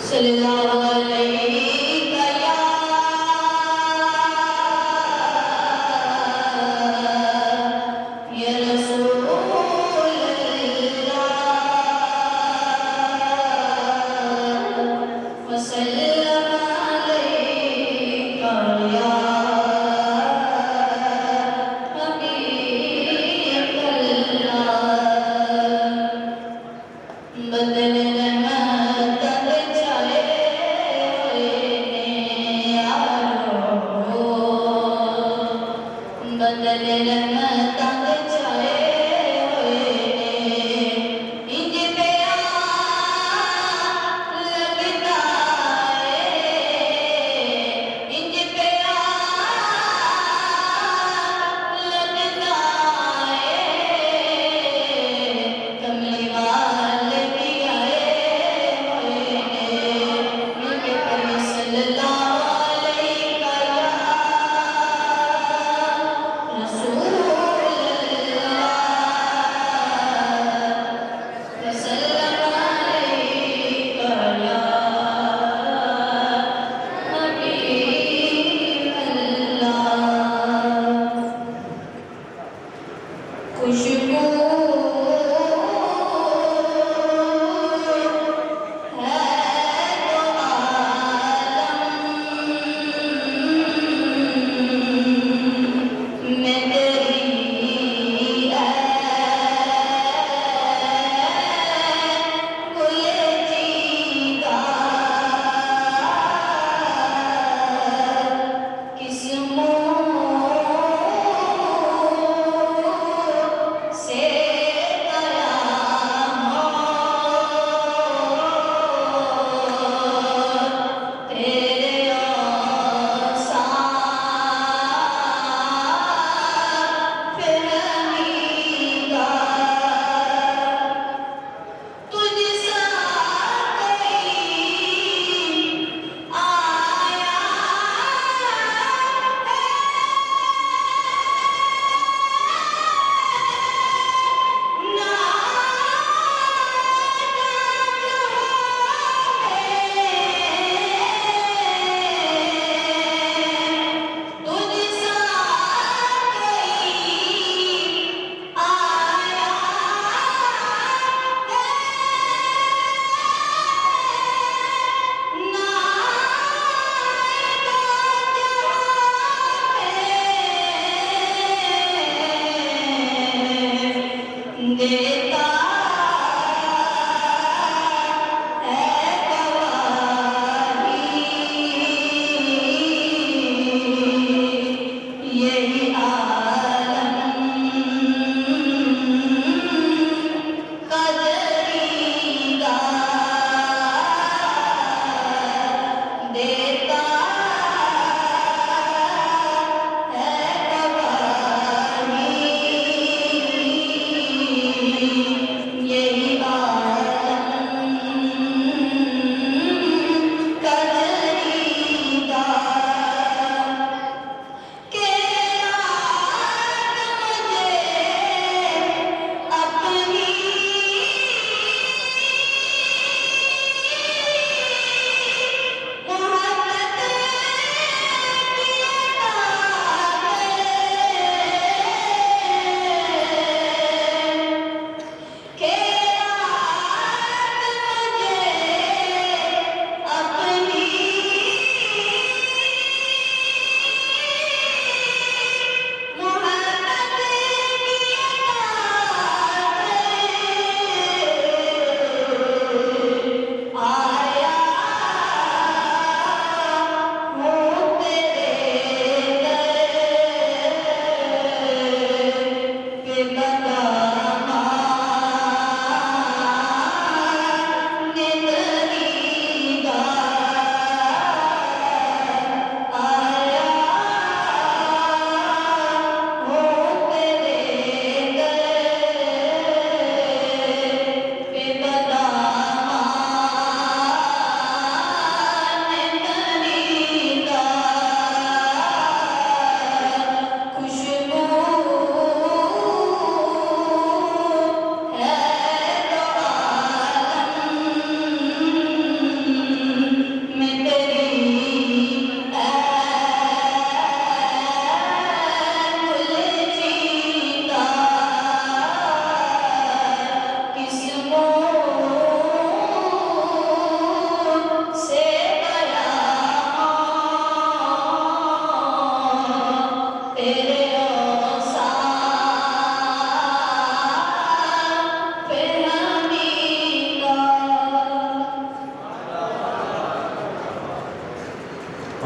सल्लल्लाहु अलैहि या रसूल अल्लाह वसल्लम अलैका या हबीब अल्लाह बदल रहमत चाहे बदल रहमत चाहे इंज प्यार लगता है इंज प्यार लगता है कमली वाले भी आए नबी करीम सल्लल्लाहु अलैहि रसूल अल्लाह वसल्लम अलैका या हबीब अल्लाह खुशबू है तो आलम में तेरी है गुले जीदा किस्मों से तेरे फहमीदा तुझसा कोई आया ना तुझसा कोई आया ना देता है गवाही यही आलम कदरीदा देता है गवाही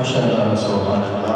माशाअल्लाह सुभान